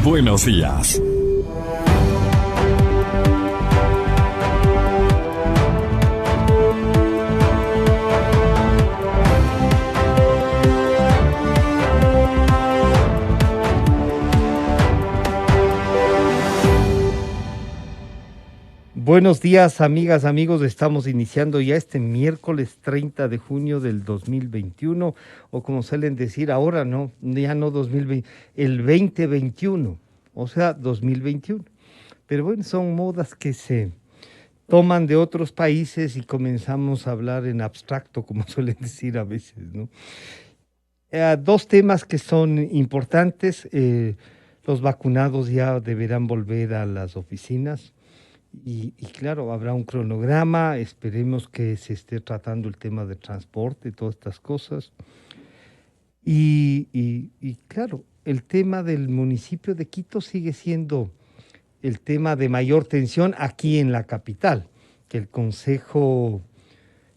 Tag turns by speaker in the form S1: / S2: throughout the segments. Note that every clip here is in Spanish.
S1: Buenos días.
S2: Buenos días, amigas, amigos. Estamos iniciando ya este miércoles 30 de junio del 2021, o como suelen decir ahora, no, ya no 2020, el 2021, o sea, 2021. Pero bueno, son modas que se toman de otros países y comenzamos a hablar en abstracto, como suelen decir a veces, ¿no? Dos temas que son importantes. Los vacunados ya deberán volver a las oficinas. Y claro, habrá un cronograma, esperemos que se esté tratando el tema de transporte y todas estas cosas. Y claro, el tema del municipio de Quito sigue siendo el tema de mayor tensión aquí en la capital, que el Consejo,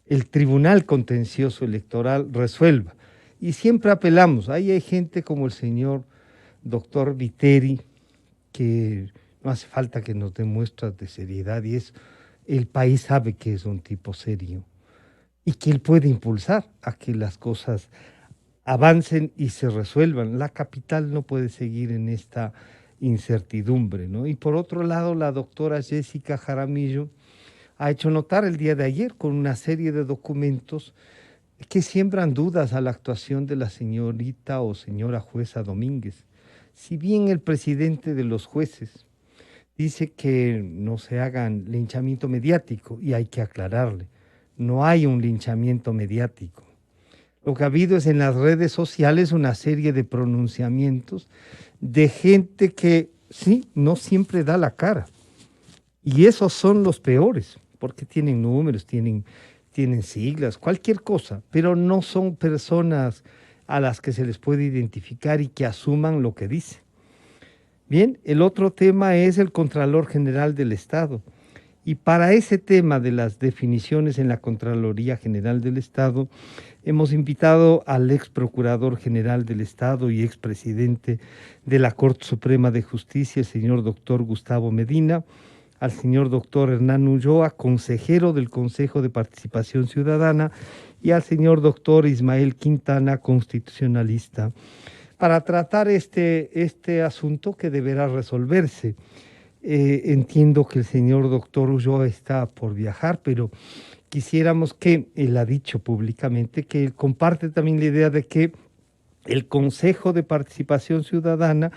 S2: el Tribunal Contencioso Electoral resuelva. Y siempre apelamos, ahí hay gente como el señor doctor Viteri, que no hace falta que nos dé muestras de seriedad, y el país sabe que es un tipo serio y que él puede impulsar a que las cosas avancen y se resuelvan. La capital no puede seguir en esta incertidumbre, ¿no? Y por otro lado, la doctora Jessica Jaramillo ha hecho notar el día de ayer con una serie de documentos que siembran dudas a la actuación de la señorita o señora jueza Domínguez. Si bien el presidente de los jueces dice que no se hagan linchamiento mediático, y hay que aclararle, no hay un linchamiento mediático. Lo que ha habido es en las redes sociales una serie de pronunciamientos de gente que, sí, no siempre da la cara. Y esos son los peores, porque tienen números, tienen siglas, cualquier cosa, pero no son personas a las que se les puede identificar y que asuman lo que dice. Bien, el otro tema es el Contralor General del Estado. Y para ese tema de las definiciones en la Contraloría General del Estado, hemos invitado al ex Procurador General del Estado y expresidente de la Corte Suprema de Justicia, el señor doctor Gustavo Medina, al señor doctor Hernán Ulloa, consejero del Consejo de Participación Ciudadana, y al señor doctor Ismael Quintana, constitucionalista, para tratar este asunto que deberá resolverse. Entiendo que el señor doctor Ulloa está por viajar, pero quisiéramos que él ha dicho públicamente que él comparte también la idea de que el Consejo de Participación Ciudadana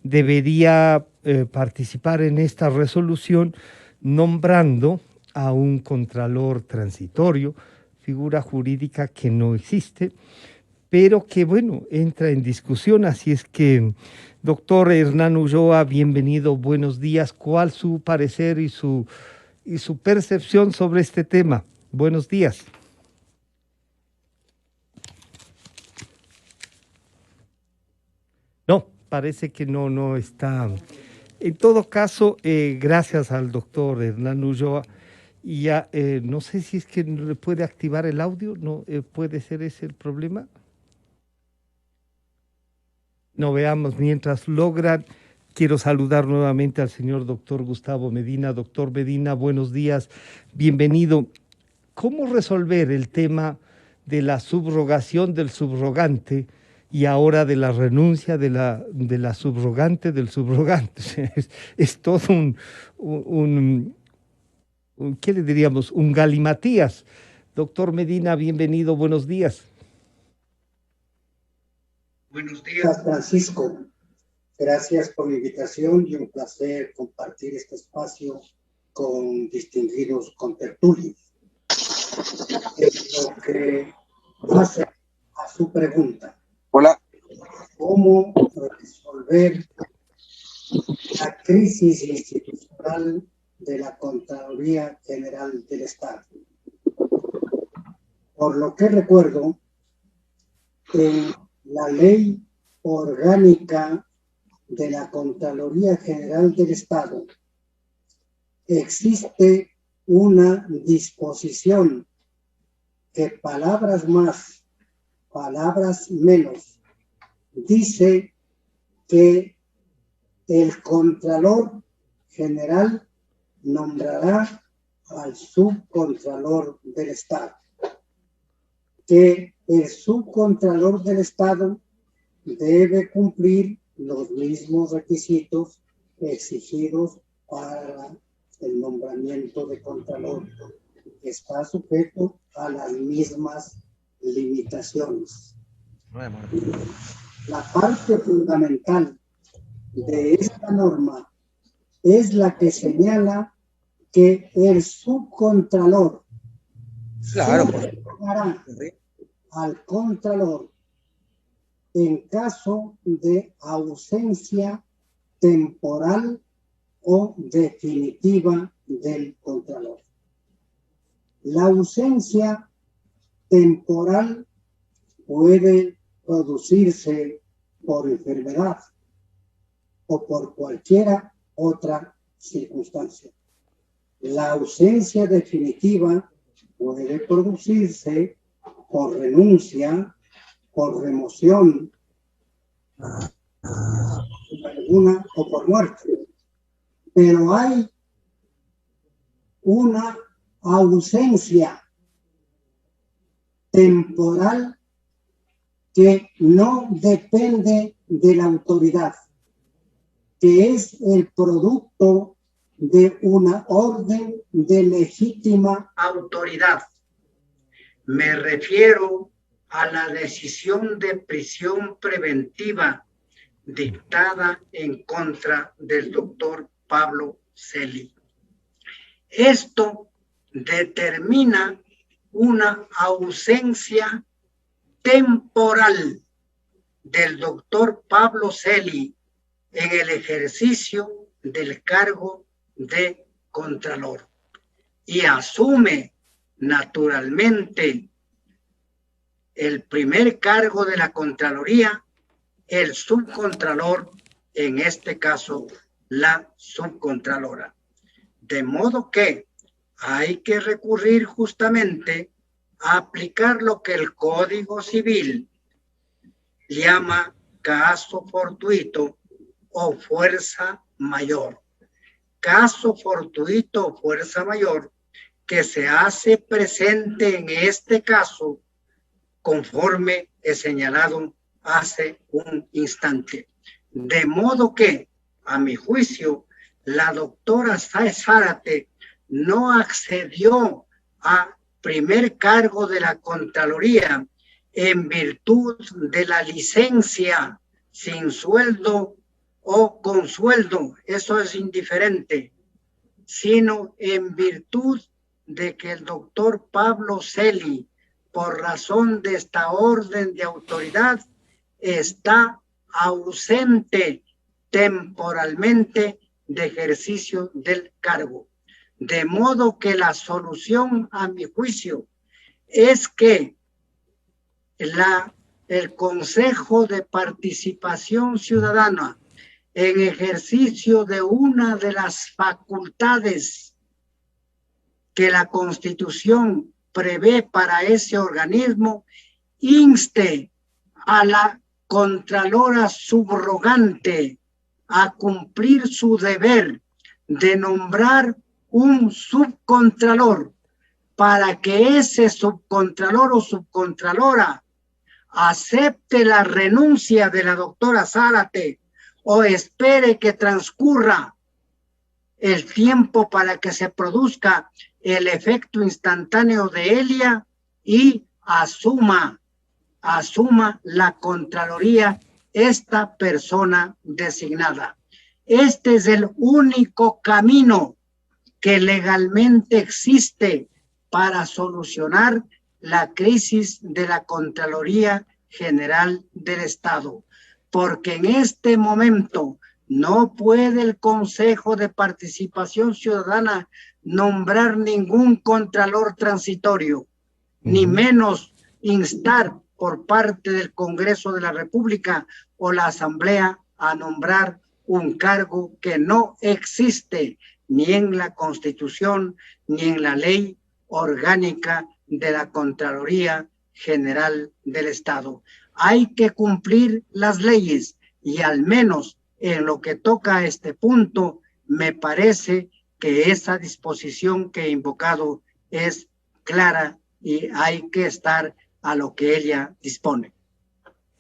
S2: debería participar en esta resolución nombrando a un contralor transitorio, figura jurídica que no existe, pero que, bueno, entra en discusión. Así es que, doctor Hernán Ulloa, bienvenido, buenos días. ¿Cuál su parecer y su percepción sobre este tema? Buenos días. No, parece que no está. En todo caso, gracias al doctor Hernán Ulloa. Y ya, no sé si es que le puede activar el audio, ¿no? ¿Puede ser ese el problema? No, veamos, mientras logran, quiero saludar nuevamente al señor doctor Gustavo Medina. Doctor Medina, buenos días, bienvenido. ¿Cómo resolver el tema de la subrogación del subrogante y ahora de la renuncia de la subrogante del subrogante? Es todo ¿qué le diríamos? Un galimatías. Doctor Medina, bienvenido, buenos días.
S3: Buenos días, Francisco. Gracias por la invitación y un placer compartir este espacio con distinguidos contertulios. Lo que hace a su pregunta. Hola. ¿Cómo resolver la crisis institucional de la Contraloría General del Estado? Por lo que recuerdo, en la ley orgánica de la Contraloría General del Estado existe una disposición que palabras más, palabras menos, dice que el Contralor General nombrará al Subcontralor del Estado, que el Subcontralor del Estado debe cumplir los mismos requisitos exigidos para el nombramiento de Contralor, que está sujeto a las mismas limitaciones. La parte fundamental de esta norma es la que señala que el subcontralor subordinar al contralor en caso de ausencia temporal o definitiva del contralor. La ausencia temporal puede producirse por enfermedad o por cualquier otra circunstancia. La ausencia definitiva puede producirse por renuncia, por remoción, alguna o por muerte. Pero hay una ausencia temporal que no depende de la autoridad, que es el producto de una orden de legítima autoridad. Me refiero a la decisión de prisión preventiva dictada en contra del doctor Pablo Celi. Esto determina una ausencia temporal del doctor Pablo Celi en el ejercicio del cargo de Contralor y asume naturalmente el primer cargo de la Contraloría el subcontralor, en este caso la subcontralora. De modo que hay que recurrir justamente a aplicar lo que el Código Civil llama caso fortuito o fuerza mayor. Caso fortuito o fuerza mayor que se hace presente en este caso conforme he señalado hace un instante. De modo que, a mi juicio, la doctora Zárate no accedió a primer cargo de la Contraloría en virtud de la licencia sin sueldo o con sueldo, eso es indiferente, sino en virtud de que el doctor Pablo Celi, por razón de esta orden de autoridad, está ausente temporalmente de ejercicio del cargo. De modo que la solución, a mi juicio, es que el Consejo de Participación Ciudadana, en ejercicio de una de las facultades que la Constitución prevé para ese organismo, inste a la Contralora subrogante a cumplir su deber de nombrar un subcontralor para que ese subcontralor o subcontralora acepte la renuncia de la doctora Zárate o espere que transcurra el tiempo para que se produzca el efecto instantáneo de Elia y asuma la Contraloría esta persona designada. Este es el único camino que legalmente existe para solucionar la crisis de la Contraloría General del Estado, porque en este momento no puede el Consejo de Participación Ciudadana nombrar ningún contralor transitorio, ni menos instar por parte del Congreso de la República o la Asamblea a nombrar un cargo que no existe ni en la Constitución ni en la ley orgánica de la Contraloría General del Estado. Hay que cumplir las leyes y al menos en lo que toca a este punto, me parece que esa disposición que he invocado es clara y hay que estar a lo que ella dispone.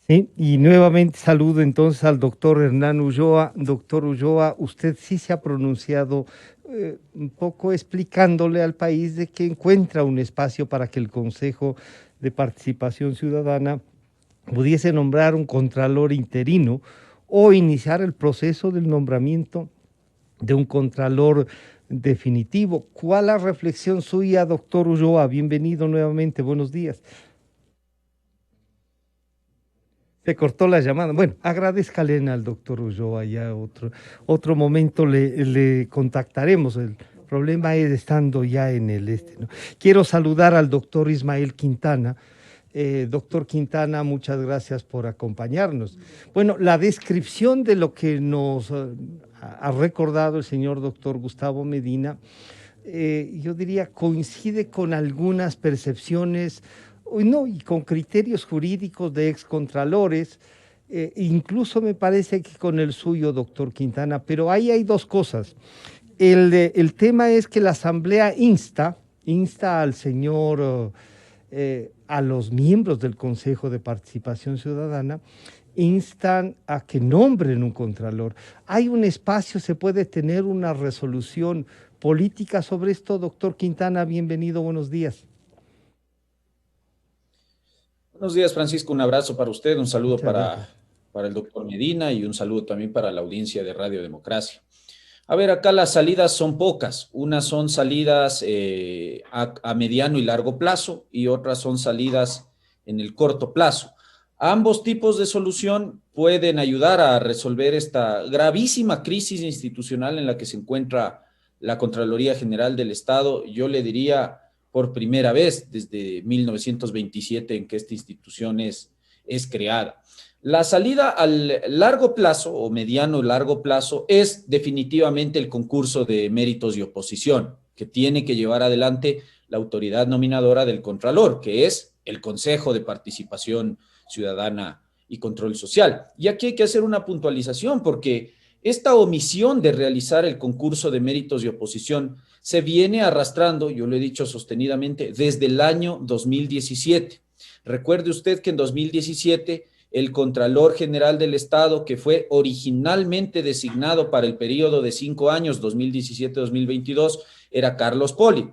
S2: Sí, y nuevamente saludo entonces al doctor Hernán Ulloa. Doctor Ulloa, usted sí se ha pronunciado un poco explicándole al país de que encuentra un espacio para que el Consejo de Participación Ciudadana pudiese nombrar un contralor interino o iniciar el proceso del nombramiento de un contralor definitivo. ¿Cuál la reflexión suya, doctor Ulloa? Bienvenido nuevamente, buenos días. Se cortó la llamada. Bueno, agradezcale al doctor Ulloa, ya otro momento le contactaremos. El problema es estando ya en el ¿no? Quiero saludar al doctor Ismael Quintana. Doctor Quintana, muchas gracias por acompañarnos. Bueno, la descripción de lo que nos ha recordado el señor doctor Gustavo Medina, yo diría coincide con algunas percepciones no, y con criterios jurídicos de excontralores, incluso me parece que con el suyo, doctor Quintana, pero ahí hay dos cosas. El tema es que la Asamblea insta al señor, a los miembros del Consejo de Participación Ciudadana, instan a que nombren un contralor. ¿Hay un espacio, se puede tener una resolución política sobre esto? Doctor Quintana, bienvenido, buenos días.
S1: Buenos días, Francisco. Un abrazo para usted, un saludo para el doctor Medina y un saludo también para la audiencia de Radio Democracia. A ver, acá las salidas son pocas. Unas son salidas a mediano y largo plazo y otras son salidas en el corto plazo. Ambos tipos de solución pueden ayudar a resolver esta gravísima crisis institucional en la que se encuentra la Contraloría General del Estado. Yo le diría por primera vez desde 1927 en que esta institución es creada. La salida al largo plazo o mediano largo plazo es definitivamente el concurso de méritos y oposición que tiene que llevar adelante la autoridad nominadora del Contralor, que es el Consejo de Participación Ciudadana y Control Social. Y aquí hay que hacer una puntualización porque esta omisión de realizar el concurso de méritos y oposición se viene arrastrando, yo lo he dicho sostenidamente, desde el año 2017. Recuerde usted que en 2017 el Contralor General del Estado, que fue originalmente designado para el periodo de 5 años, 2017-2022, era Carlos Polit.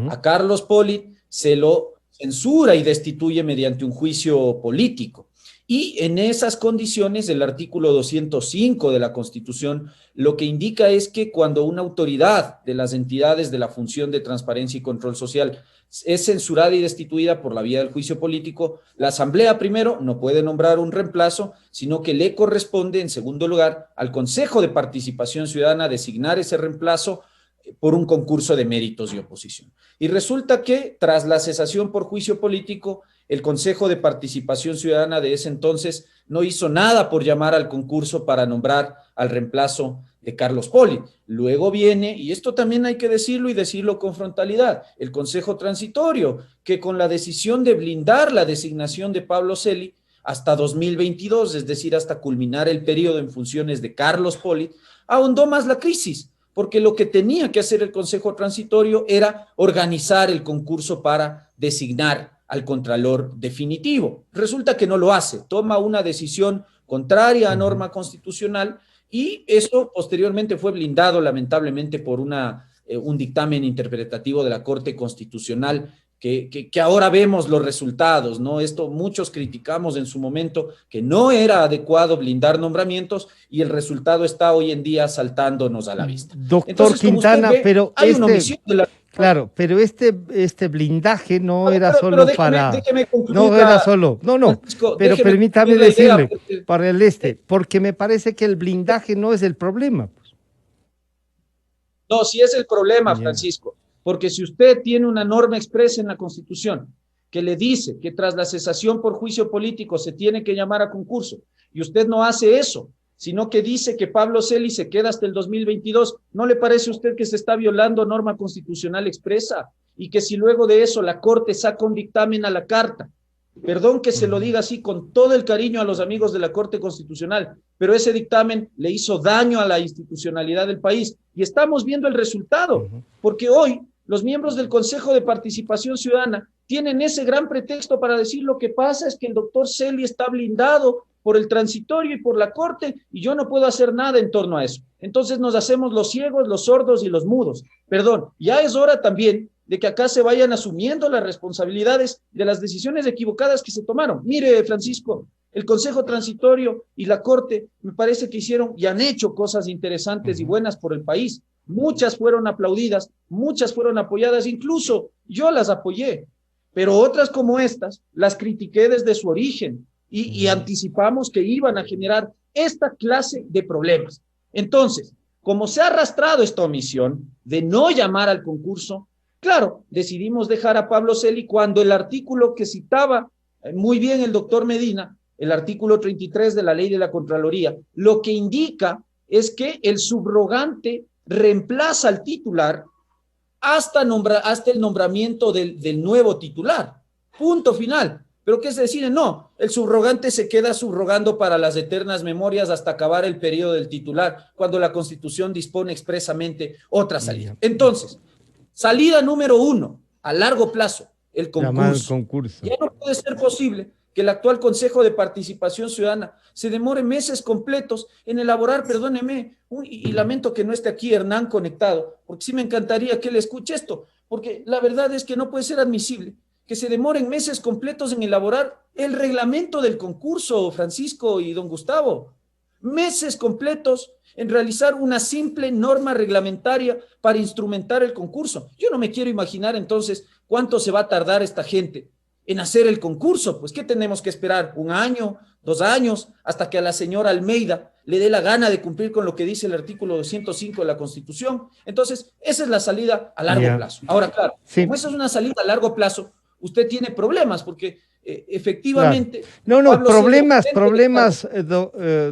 S1: A Carlos Polit se lo censura y destituye mediante un juicio político. Y en esas condiciones, el artículo 205 de la Constitución lo que indica es que cuando una autoridad de las entidades de la función de transparencia y control social es censurada y destituida por la vía del juicio político, la Asamblea primero no puede nombrar un reemplazo, sino que le corresponde, en segundo lugar, al Consejo de Participación Ciudadana designar ese reemplazo por un concurso de méritos y oposición. Y resulta que, tras la cesación por juicio político, el Consejo de Participación Ciudadana de ese entonces no hizo nada por llamar al concurso para nombrar al reemplazo de Carlos Polit. Luego viene, y esto también hay que decirlo y decirlo con frontalidad, el Consejo Transitorio, que con la decisión de blindar la designación de Pablo Celi hasta 2022, es decir, hasta culminar el periodo en funciones de Carlos Polit, ahondó más la crisis, porque lo que tenía que hacer el Consejo Transitorio era organizar el concurso para designar al Contralor definitivo. Resulta que no lo hace, toma una decisión contraria a norma constitucional y eso posteriormente fue blindado lamentablemente por un dictamen interpretativo de la Corte Constitucional que ahora vemos los resultados, ¿no? Esto muchos criticamos en su momento que no era adecuado blindar nombramientos y el resultado está hoy en día saltándonos a la vista.
S2: Doctor
S1: Entonces,
S2: Quintana,
S1: ve,
S2: pero
S1: hay una omisión de la...
S2: Claro, pero este blindaje no era
S1: pero
S2: solo
S1: déjeme concluir
S2: no era solo,
S1: Francisco,
S2: pero permítame decirle, para el
S1: porque,
S2: porque me parece que el blindaje no es el problema. Pues.
S1: No, sí es el problema, Francisco, porque si usted tiene una norma expresa en la Constitución que le dice que tras la cesación por juicio político se tiene que llamar a concurso, y usted no hace eso, sino que dice que Pablo Celi se queda hasta el 2022, ¿no le parece a usted que se está violando norma constitucional expresa? Y que si luego de eso la Corte saca un dictamen a la carta Perdón que se lo diga así con todo el cariño a los amigos de la Corte Constitucional, pero ese dictamen le hizo daño a la institucionalidad del país y estamos viendo el resultado, porque hoy los miembros del Consejo de Participación Ciudadana tienen ese gran pretexto para decir lo que pasa es que el doctor Celi está blindado por el transitorio y por la Corte y yo no puedo hacer nada en torno a eso. Entonces nos hacemos los ciegos, los sordos y los mudos. Perdón, ya es hora también de que acá se vayan asumiendo las responsabilidades de las decisiones equivocadas que se tomaron. Mire, Francisco, el Consejo Transitorio y la Corte me parece que hicieron y han hecho cosas interesantes y buenas por el país. Muchas fueron aplaudidas, muchas fueron apoyadas, incluso yo las apoyé, pero otras como estas las critiqué desde su origen y anticipamos que iban a generar esta clase de problemas. Entonces, como se ha arrastrado esta omisión de no llamar al concurso, claro, decidimos dejar a Pablo Celi cuando el artículo que citaba muy bien el doctor Medina, el artículo 33 de la ley de la Contraloría, lo que indica es que el subrogante reemplaza al titular hasta el nombramiento del nuevo titular. Punto final. ¿Pero qué se decide? No, el subrogante se queda subrogando para las eternas memorias hasta acabar el periodo del titular, cuando la Constitución dispone expresamente otra salida. Entonces, salida número 1, a largo plazo, el concurso. Ya no puede ser posible que el actual Consejo de Participación Ciudadana se demore meses completos en elaborar, perdóneme, y lamento que no esté aquí Hernán conectado, porque sí me encantaría que él escuche esto, porque la verdad es que no puede ser admisible que se demoren meses completos en elaborar el reglamento del concurso, Francisco y don Gustavo. Meses completos en realizar una simple norma reglamentaria para instrumentar el concurso. Yo no me quiero imaginar entonces cuánto se va a tardar esta gente en hacer el concurso. Pues, ¿qué tenemos que esperar? ¿1 año, 2 años, hasta que a la señora Almeida le dé la gana de cumplir con lo que dice el artículo 205 de la Constitución? Entonces, esa es la salida a largo plazo. Ahora, claro, como esa es una salida a largo plazo, usted tiene problemas, porque efectivamente...
S2: Claro. No, problemas,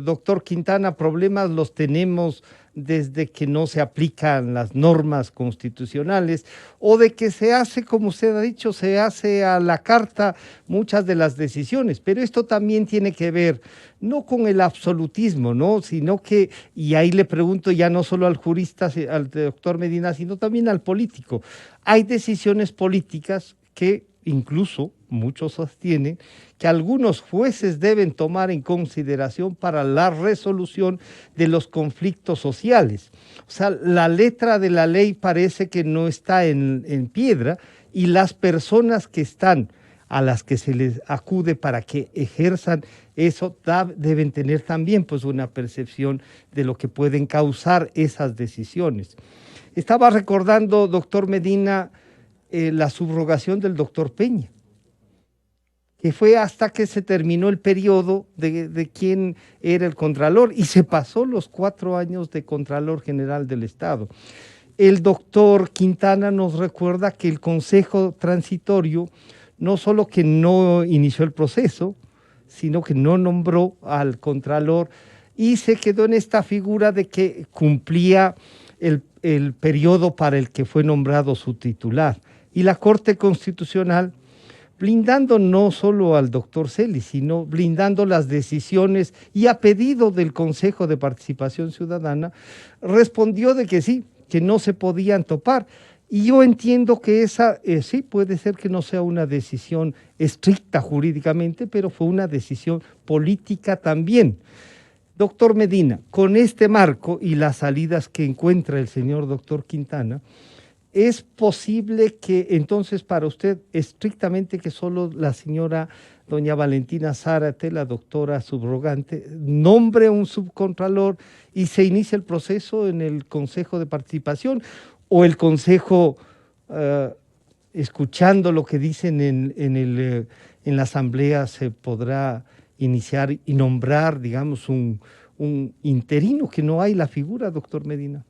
S2: doctor Quintana, problemas los tenemos desde que no se aplican las normas constitucionales o de que se hace, como usted ha dicho, se hace a la carta muchas de las decisiones, pero esto también tiene que ver no con el absolutismo, ¿no? Sino que, y ahí le pregunto ya no solo al jurista, al doctor Medina, sino también al político, hay decisiones políticas que incluso muchos sostienen que algunos jueces deben tomar en consideración para la resolución de los conflictos sociales. O sea, la letra de la ley parece que no está en piedra y las personas que están, a las que se les acude para que ejerzan eso, deben tener también pues una percepción de lo que pueden causar esas decisiones. Estaba recordando, doctor Medina, la subrogación del doctor Peña, que fue hasta que se terminó el periodo de quién era el Contralor y se pasó los 4 años de Contralor General del Estado. El doctor Quintana nos recuerda que el Consejo Transitorio no solo que no inició el proceso, sino que no nombró al Contralor y se quedó en esta figura de que cumplía el periodo para el que fue nombrado su titular. Y la Corte Constitucional, blindando no solo al doctor Celi, sino blindando las decisiones y a pedido del Consejo de Participación Ciudadana, respondió de que sí, que no se podían topar. Y yo entiendo que esa sí puede ser que no sea una decisión estricta jurídicamente, pero fue una decisión política también. Doctor Medina, con este marco y las salidas que encuentra el señor doctor Quintana, ¿es posible que entonces para usted estrictamente que solo la señora doña Valentina Zárate, la doctora subrogante, nombre un subcontralor y se inicie el proceso en el Consejo de Participación o el Consejo, escuchando lo que dicen en la Asamblea, se podrá iniciar y nombrar, digamos, un interino, que no hay la figura, doctor Medina?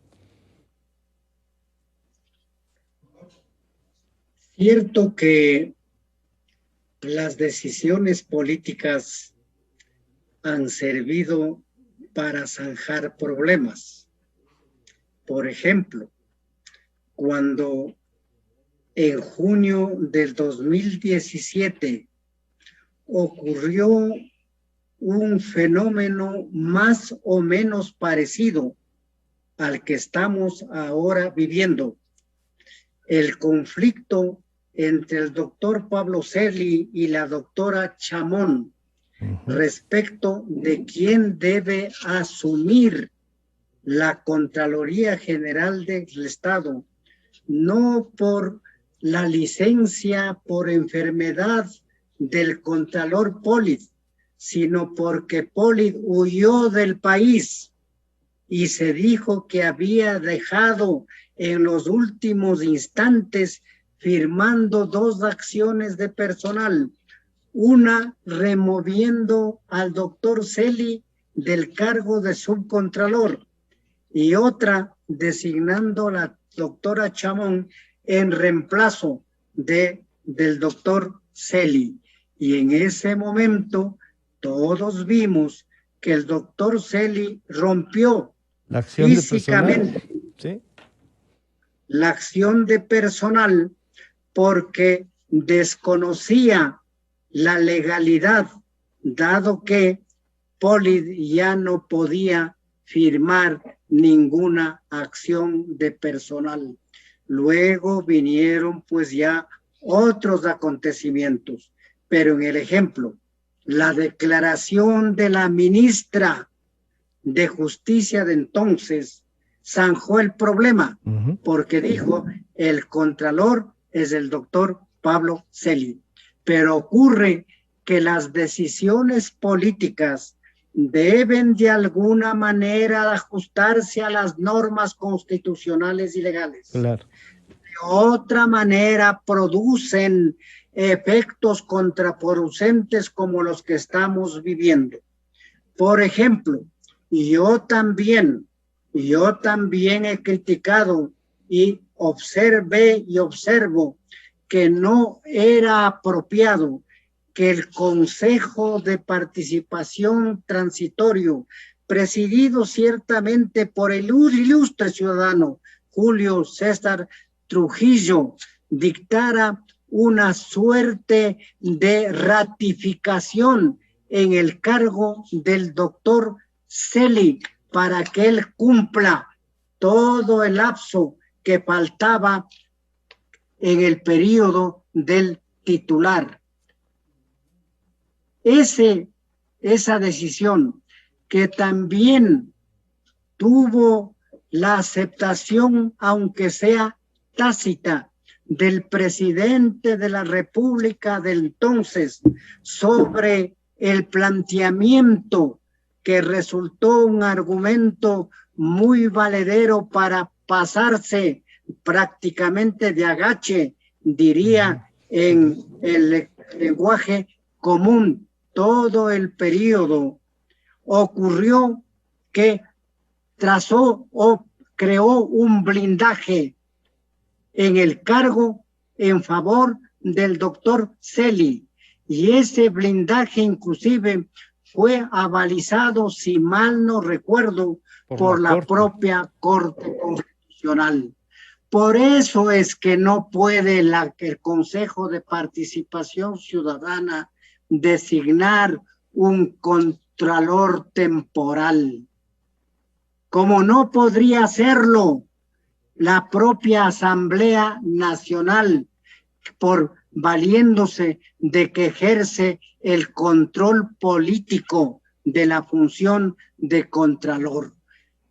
S3: Cierto que las decisiones políticas han servido para zanjar problemas. Por ejemplo, cuando en junio del 2017 ocurrió un fenómeno más o menos parecido al que estamos ahora viviendo. El conflicto entre el doctor Pablo Celi y la doctora Chamón respecto de quién debe asumir la Contraloría General del Estado, no por la licencia por enfermedad del Contralor Polid, sino porque Polid huyó del país y se dijo que había dejado en los últimos instantes firmando 2 acciones de personal, una removiendo al doctor Celi del cargo de subcontralor y otra designando a la doctora Chamón en reemplazo del doctor Celi. Y en ese momento todos vimos que el doctor Celi rompió
S2: la acción físicamente
S3: de ¿sí? La acción de personal porque desconocía la legalidad, dado que Polid ya no podía firmar ninguna acción de personal. Luego vinieron pues ya otros acontecimientos, pero en el ejemplo, la declaración de la ministra de Justicia de entonces zanjó el problema, porque dijo, el contralor es el doctor Pablo Celi. Pero ocurre que las decisiones políticas deben de alguna manera ajustarse a las normas constitucionales y legales.
S2: Claro.
S3: De otra manera producen efectos contraproducentes como los que estamos viviendo. Por ejemplo, yo también he criticado y observo que no era apropiado que el Consejo de Participación Transitorio, presidido ciertamente por el ilustre ciudadano Julio César Trujillo, dictara una suerte de ratificación en el cargo del doctor Celi para que él cumpla todo el lapso que faltaba en el periodo del titular. Esa decisión que también tuvo la aceptación, aunque sea tácita, del presidente de la República del entonces sobre el planteamiento que resultó un argumento muy valedero para pasarse prácticamente de agache, diría en el lenguaje común, todo el periodo. Ocurrió que trazó o creó un blindaje en el cargo en favor del doctor Celi, y ese blindaje inclusive fue avalizado, si mal no recuerdo, por la propia Corte Constitucional. Por eso es que no puede el Consejo de Participación Ciudadana designar un contralor temporal, como no podría hacerlo la propia Asamblea Nacional, por valiéndose de que ejerce el control político de la función de contralor.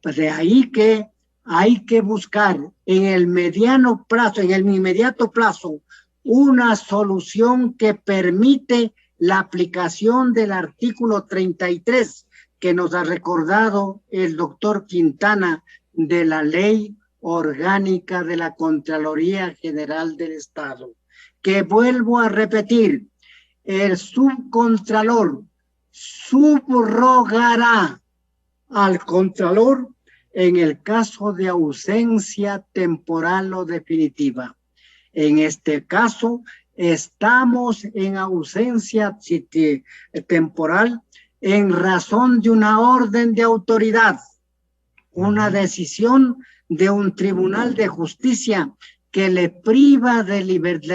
S3: De ahí que hay que buscar en el mediano plazo, en el inmediato plazo, una solución que permite la aplicación del artículo 33 que nos ha recordado el doctor Quintana de la Ley Orgánica de la Contraloría General del Estado, que vuelvo a repetir, el subcontralor subrogará al contralor en el caso de ausencia temporal o definitiva. En este caso, estamos en ausencia temporal en razón de una orden de autoridad, una decisión de un tribunal de justicia que le priva de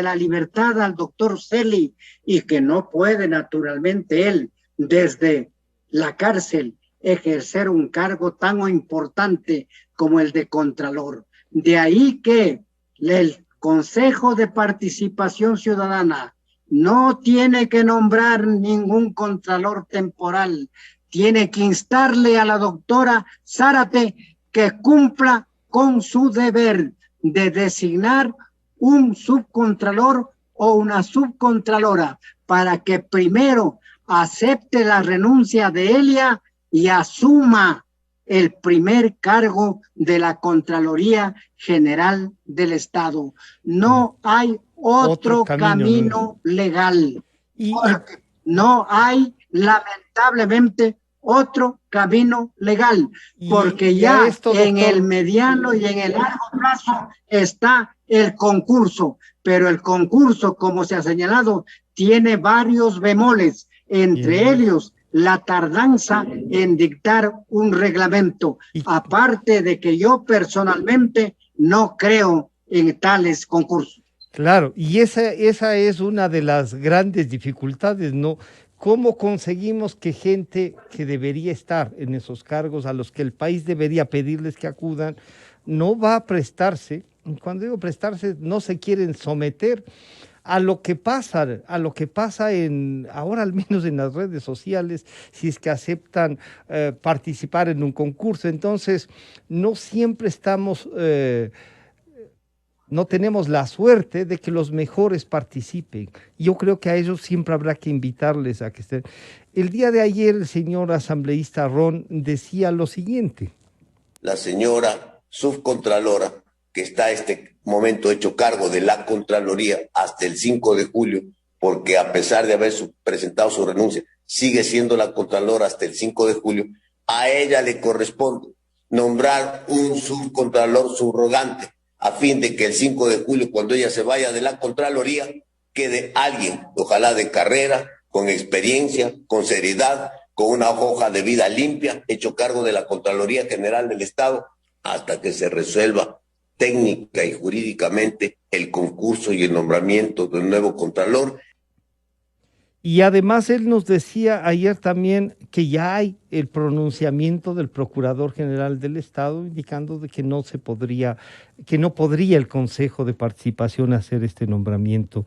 S3: la libertad al doctor Celi y que no puede naturalmente él desde la cárcel ejercer un cargo tan importante como el de Contralor. De ahí que el Consejo de Participación Ciudadana no tiene que nombrar ningún Contralor temporal, tiene que instarle a la doctora Zárate que cumpla con su deber de designar un subcontralor o una subcontralora para que primero acepte la renuncia de Elia y asuma el primer cargo de la Contraloría General del Estado. No hay otro camino legal. No hay, lamentablemente, otro camino legal, porque ya en el mediano y en el largo plazo está el concurso, pero el concurso, como se ha señalado, tiene varios bemoles, entre ellos la tardanza en dictar un reglamento, aparte de que yo personalmente no creo en tales concursos.
S2: Claro, y esa es una de las grandes dificultades, ¿no? ¿Cómo conseguimos que gente que debería estar en esos cargos, a los que el país debería pedirles que acudan, no va a prestarse? Cuando digo prestarse, no se quieren someter a lo que pasa ahora al menos en las redes sociales, si es que aceptan participar en un concurso. Entonces, no siempre no tenemos la suerte de que los mejores participen. Yo creo que a ellos siempre habrá que invitarles a que estén. El día de ayer el señor asambleísta Ron decía lo siguiente.
S4: La señora subcontralora, que está a este momento hecho cargo de la Contraloría hasta el 5 de julio, porque a pesar de haber presentado su renuncia, sigue siendo la Contralora hasta el 5 de julio, a ella le corresponde nombrar un subcontralor subrogante, a fin de que el 5 de julio, cuando ella se vaya de la Contraloría, quede alguien, ojalá de carrera, con experiencia, con seriedad, con una hoja de vida limpia, hecho cargo de la Contraloría General del Estado, hasta que se resuelva técnica y jurídicamente el concurso y el nombramiento del nuevo Contralor.
S2: Y además él nos decía ayer también que ya hay el pronunciamiento del Procurador General del Estado indicando de que no podría el Consejo de Participación hacer este nombramiento.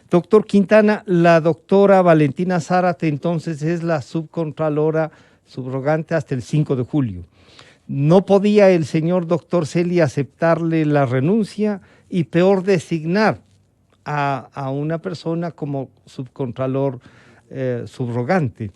S2: Doctor Quintana, la doctora Valentina Zárate entonces es la subcontralora subrogante hasta el 5 de julio. No podía el señor doctor Celi aceptarle la renuncia y peor designar a una persona como subcontralor subrogante.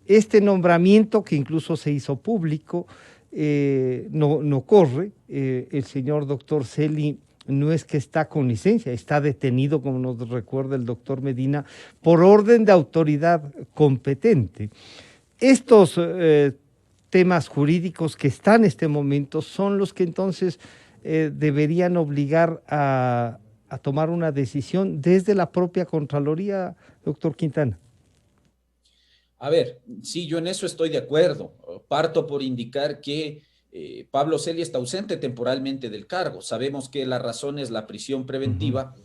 S2: Este nombramiento, que incluso se hizo público, no corre. El señor doctor Celi no es que está con licencia, está detenido, como nos recuerda el doctor Medina, por orden de autoridad competente. Estos temas jurídicos que están en este momento son los que entonces deberían obligar a tomar una decisión desde la propia Contraloría, doctor Quintana.
S1: A ver, sí, yo en eso estoy de acuerdo. Parto por indicar que Pablo Celi está ausente temporalmente del cargo. Sabemos que la razón es la prisión preventiva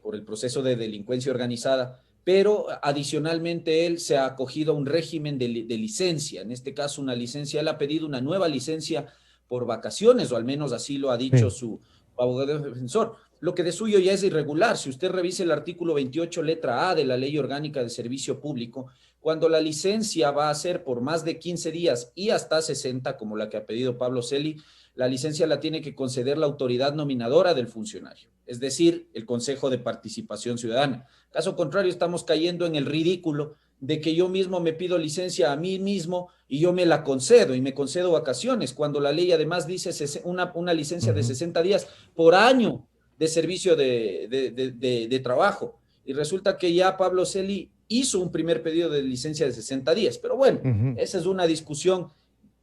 S1: por el proceso de delincuencia organizada, pero adicionalmente él se ha acogido a un régimen de licencia, en este caso una licencia, él ha pedido una nueva licencia por vacaciones, o al menos así lo ha dicho su abogado defensor. Lo que de suyo ya es irregular. Si usted revisa el artículo 28, letra A de la Ley Orgánica de Servicio Público, cuando la licencia va a ser por más de 15 días y hasta 60, como la que ha pedido Pablo Celi, la licencia la tiene que conceder la autoridad nominadora del funcionario, es decir, el Consejo de Participación Ciudadana. Caso contrario, estamos cayendo en el ridículo de que yo mismo me pido licencia a mí mismo y yo me la concedo y me concedo vacaciones, cuando la ley además dice una licencia de 60 días por año de servicio de trabajo. Y resulta que ya Pablo Celi hizo un primer pedido de licencia de 60 días. Pero bueno, esa es una discusión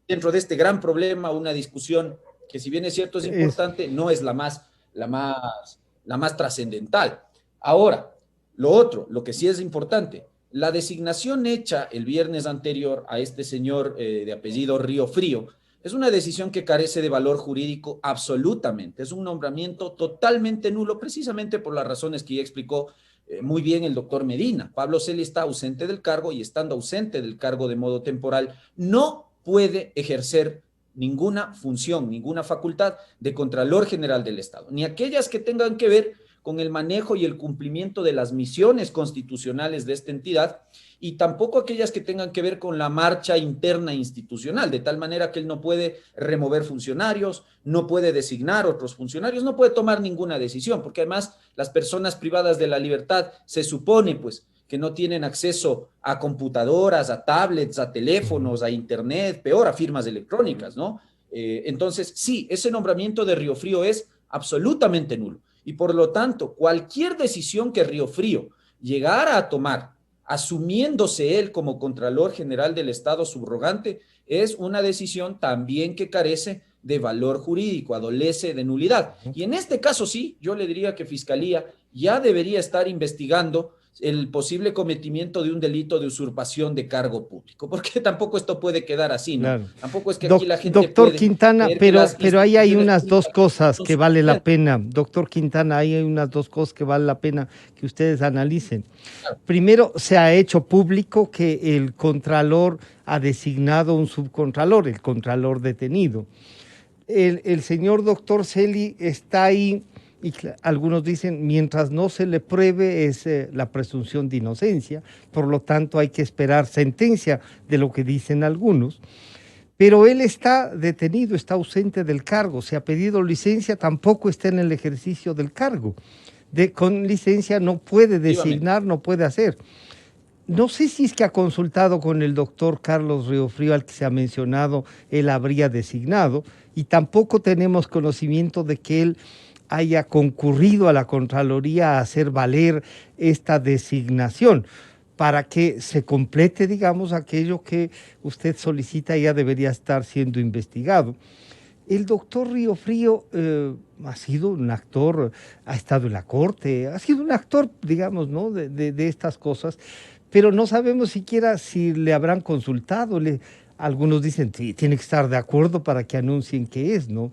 S1: dentro de este gran problema, una discusión que, si bien es cierto es importante, no es la más trascendental. Ahora, lo que sí es importante, la designación hecha el viernes anterior a este señor de apellido Río Frío Es una decisión que carece de valor jurídico absolutamente. Es un nombramiento totalmente nulo, precisamente por las razones que ya explicó muy bien el doctor Medina. Pablo Celi está ausente del cargo y estando ausente del cargo de modo temporal, no puede ejercer ninguna función, ninguna facultad de Contralor General del Estado, ni aquellas que tengan que ver con el manejo y el cumplimiento de las misiones constitucionales de esta entidad, y tampoco aquellas que tengan que ver con la marcha interna institucional, de tal manera que él no puede remover funcionarios, no puede designar otros funcionarios, no puede tomar ninguna decisión, porque además las personas privadas de la libertad se supone pues que no tienen acceso a computadoras, a tablets, a teléfonos, a internet, peor a firmas electrónicas, ¿no? Entonces, sí, ese nombramiento de Riofrío es absolutamente nulo, y por lo tanto, cualquier decisión que Riofrío llegara a tomar, asumiéndose él como Contralor General del Estado subrogante, es una decisión también que carece de valor jurídico, adolece de nulidad. Y en este caso sí, yo le diría que Fiscalía ya debería estar investigando el posible cometimiento de un delito de usurpación de cargo público, porque tampoco esto puede quedar así, ¿no?
S2: Claro.
S1: Tampoco es que aquí la gente
S2: Doctor
S1: puede
S2: Quintana, pero ahí hay unas dos cosas que vale la pena, doctor Quintana, ahí hay unas dos cosas que vale la pena que ustedes analicen. Primero, se ha hecho público que el Contralor ha designado un subcontralor, el Contralor detenido. El señor doctor Celi está ahí, y algunos dicen, mientras no se le pruebe es la presunción de inocencia, por lo tanto hay que esperar sentencia de lo que dicen algunos, pero él está detenido, está ausente del cargo, se ha pedido licencia, tampoco está en el ejercicio del cargo, con licencia no puede designar, no puede hacer. No sé si es que ha consultado con el doctor Carlos Riofrío, al que se ha mencionado, él habría designado, y tampoco tenemos conocimiento de que él haya concurrido a la Contraloría a hacer valer esta designación para que se complete, digamos, aquello que usted solicita ya debería estar siendo investigado. El doctor Riofrío ha sido un actor, ha estado en la corte, ha sido un actor, digamos, ¿no?, de estas cosas, pero no sabemos siquiera si le habrán consultado. Algunos dicen, sí, tiene que estar de acuerdo para que anuncien qué es, ¿no?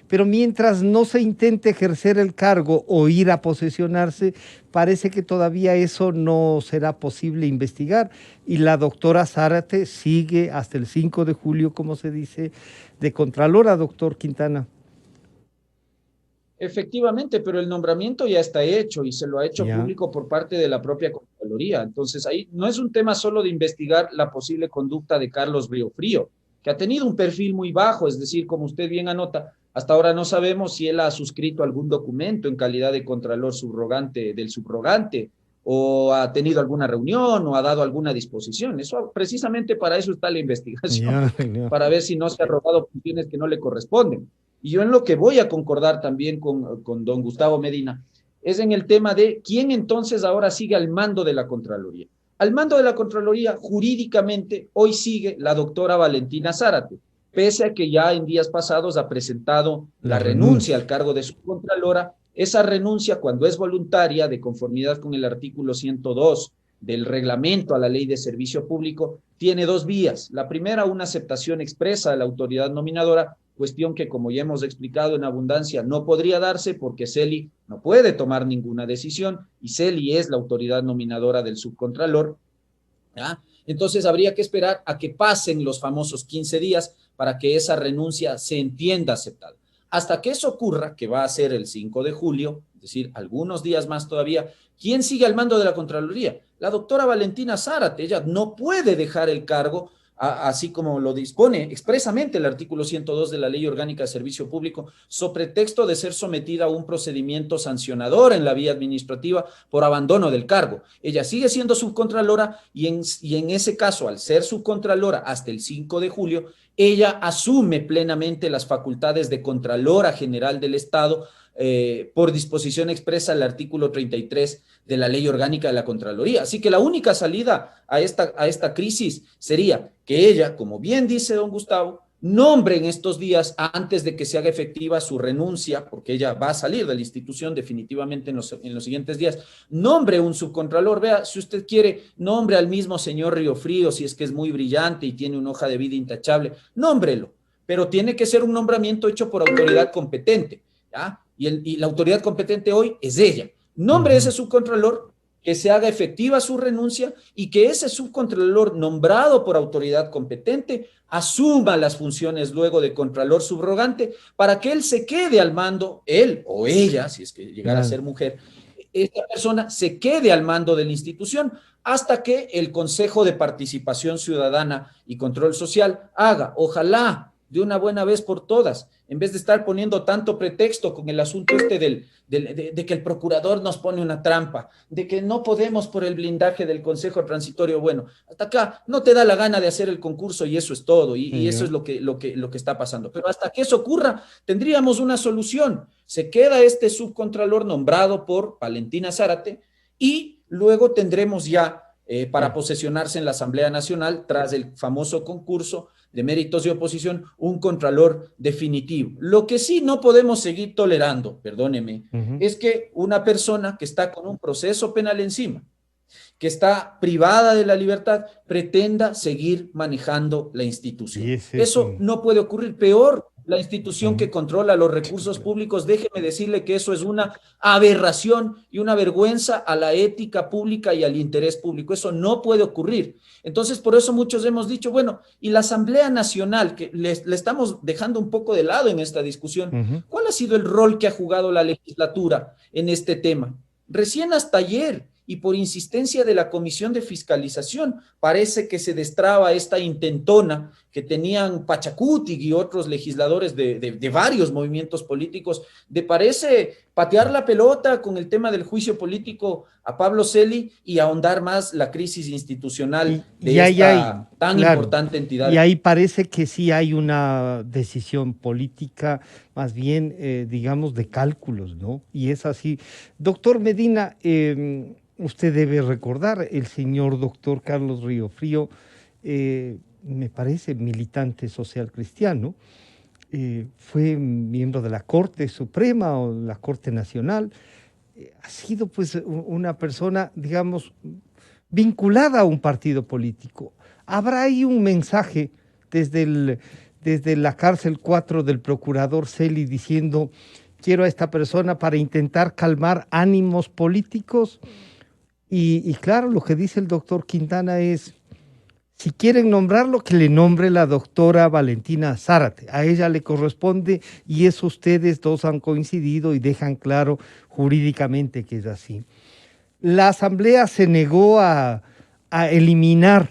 S2: Pero mientras no se intente ejercer el cargo o ir a posesionarse, parece que todavía eso no será posible investigar. Y la doctora Zárate sigue hasta el 5 de julio, como se dice, de Contralora, doctor Quintana.
S1: Efectivamente, pero el nombramiento ya está hecho y se lo ha hecho público por parte de la propia Contraloría. Entonces, ahí no es un tema solo de investigar la posible conducta de Carlos Riofrío, que ha tenido un perfil muy bajo, es decir, como usted bien anota, hasta ahora no sabemos si él ha suscrito algún documento en calidad de Contralor subrogante del subrogante, o ha tenido alguna reunión o ha dado alguna disposición. Eso, precisamente para eso está la investigación, para ver si no se ha robado funciones que no le corresponden. Y yo en lo que voy a concordar también con don Gustavo Medina es en el tema de quién entonces ahora sigue al mando de la Contraloría. Al mando de la Contraloría, jurídicamente, hoy sigue la doctora Valentina Zárate, pese a que ya en días pasados ha presentado la renuncia al cargo de subcontralora. Esa renuncia, cuando es voluntaria, de conformidad con el artículo 102 del reglamento a la ley de servicio público, tiene dos vías. La primera, una aceptación expresa de la autoridad nominadora, cuestión que, como ya hemos explicado en abundancia, no podría darse porque Celi no puede tomar ninguna decisión y Celi es la autoridad nominadora del subcontralor. ¿Ya? Entonces habría que esperar a que pasen los famosos 15 días para que esa renuncia se entienda aceptada. Hasta que eso ocurra, que va a ser el 5 de julio, es decir, algunos días más todavía, ¿quién sigue al mando de la Contraloría? La doctora Valentina Zárate. Ella no puede dejar el cargo, así como lo dispone expresamente el artículo 102 de la Ley Orgánica de Servicio Público, sobre pretexto de ser sometida a un procedimiento sancionador en la vía administrativa por abandono del cargo. Ella sigue siendo subcontralora y en ese caso, al ser subcontralora hasta el 5 de julio, ella asume plenamente las facultades de Contralora General del Estado, por disposición expresa del artículo 33 de la Ley Orgánica de la Contraloría. Así que la única salida a esta crisis sería que ella, como bien dice don Gustavo, nombre en estos días, antes de que se haga efectiva su renuncia, porque ella va a salir de la institución definitivamente en los siguientes días, nombre un subcontralor. Vea, si usted quiere, nombre al mismo señor Riofrío, si es que es muy brillante y tiene una hoja de vida intachable, nómbrelo. pero tiene que ser un nombramiento hecho por autoridad competente, ¿ya? Y la autoridad competente hoy es ella. Nombre ese subcontralor, que se haga efectiva su renuncia y que ese subcontralor nombrado por autoridad competente asuma las funciones luego de contralor subrogante para que él se quede al mando, él o ella, si es que llegara a ser mujer, esta persona se quede al mando de la institución hasta que el Consejo de Participación Ciudadana y Control Social haga, ojalá, de una buena vez por todas, en vez de estar poniendo tanto pretexto con el asunto este de que el procurador nos pone una trampa, de que no podemos por el blindaje del Consejo Transitorio. Bueno, hasta acá no te da la gana de hacer el concurso y eso es todo, y eso es lo que está pasando. Pero hasta que eso ocurra, tendríamos una solución. Se queda este subcontralor nombrado por Valentina Zárate y luego tendremos ya, para posesionarse en la Asamblea Nacional, tras el famoso concurso de méritos y oposición, un contralor definitivo. Lo que sí no podemos seguir tolerando, perdóneme, es que una persona que está con un proceso penal encima, que está privada de la libertad, pretenda seguir manejando la institución. Eso no puede ocurrir. Peor, la institución que controla los recursos públicos, déjeme decirle que eso es una aberración y una vergüenza a la ética pública y al interés público. Eso no puede ocurrir. Entonces, por eso muchos hemos dicho, bueno, y la Asamblea Nacional, que le estamos dejando un poco de lado en esta discusión, ¿cuál ha sido el rol que ha jugado la legislatura en este tema? Recién hasta ayer, y por insistencia de la Comisión de Fiscalización, parece que se destraba esta intentona que tenían Pachacuti y otros legisladores de varios movimientos políticos, de parece patear la pelota con el tema del juicio político a Pablo Celi y ahondar más la crisis institucional de esta tan importante entidad.
S2: Y ahí parece que sí hay una decisión política, más bien, digamos, de cálculos, ¿no? Y es así. Doctor Medina, usted debe recordar, el señor doctor Carlos Riofrío, me parece militante social cristiano, fue miembro de la Corte Suprema o la Corte Nacional, ha sido pues una persona, digamos, vinculada a un partido político. ¿Habrá ahí un mensaje desde la cárcel 4 del procurador Celi diciendo, quiero a esta persona para intentar calmar ánimos políticos? Y claro, lo que dice el doctor Quintana es, si quieren nombrarlo, que le nombre la doctora Valentina Zárate. A ella le corresponde y eso ustedes dos han coincidido y dejan claro jurídicamente que es así. La Asamblea se negó a eliminar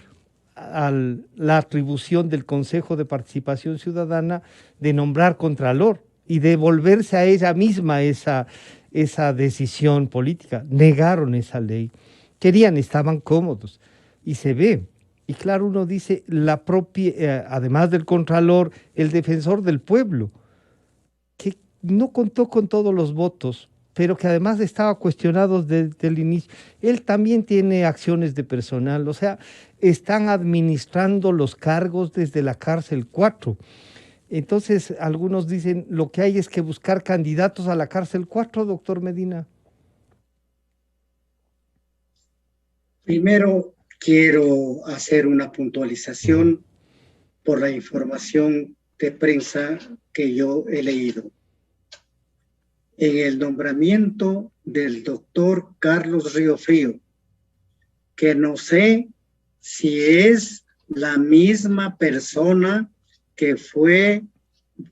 S2: la atribución del Consejo de Participación Ciudadana de nombrar contralor y devolverse a ella misma esa decisión política. Negaron esa ley. Querían, estaban cómodos y se ve. Y claro, uno dice, la propia, además del Contralor, el Defensor del Pueblo, que no contó con todos los votos, pero que además estaba cuestionado desde el inicio. Él también tiene acciones de personal, o sea, están administrando los cargos desde la cárcel 4. Entonces, algunos dicen, lo que hay es que buscar candidatos a la cárcel 4, doctor Medina.
S3: Primero, quiero hacer una puntualización por la información de prensa que yo he leído. En el nombramiento del doctor Carlos Riofrío, que no sé si es la misma persona que fue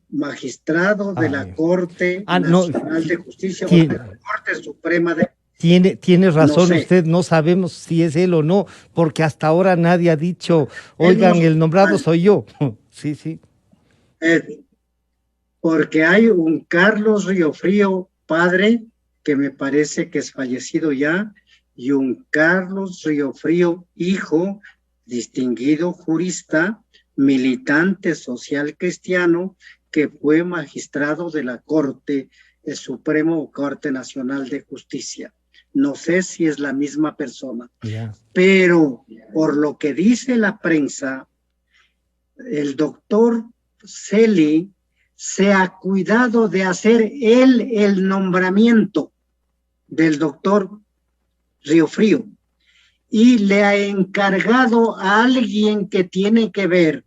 S3: magistrado de la Corte Nacional de Justicia, o de la Corte Suprema de...
S2: Tiene razón,
S3: no sé.
S2: usted, no sabemos si es él o no, porque hasta ahora nadie ha dicho, oigan, el nombrado soy yo. Sí, sí.
S3: Porque hay un Carlos Riofrío padre, que me parece que es fallecido ya, y un Carlos Riofrío hijo, distinguido jurista, militante social cristiano, que fue magistrado de la Corte Suprema o Corte Nacional de Justicia. No sé si es la misma persona, pero por lo que dice la prensa, el doctor Celi se ha cuidado de hacer él el nombramiento del doctor Riofrío y le ha encargado a alguien que tiene que ver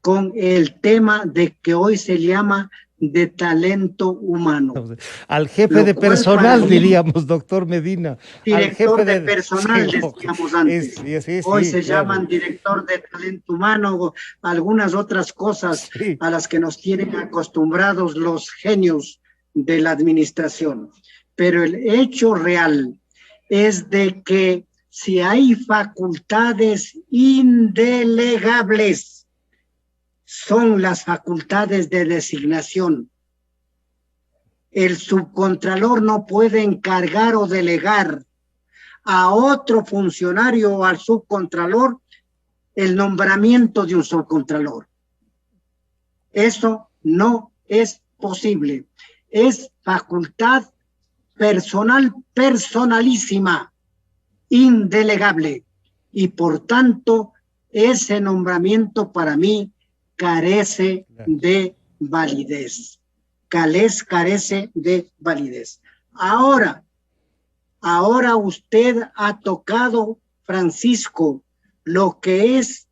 S3: con el tema de que hoy se llama de talento humano.
S2: Al jefe de personal, diríamos, doctor Medina.
S3: Director de personal, decíamos antes. Hoy se
S2: claro.
S3: llaman director de talento humano, algunas otras cosas a las que nos tienen acostumbrados los genios de la administración. Pero el hecho real es de que si hay facultades indelegables, son las facultades de designación. El subcontralor no puede encargar o delegar a otro funcionario o al subcontralor el nombramiento de un subcontralor. Eso no es posible. Es facultad personal, personalísima, indelegable. Y por tanto, ese nombramiento para mí carece de validez. Carece de validez. Ahora usted ha tocado, Francisco, lo que es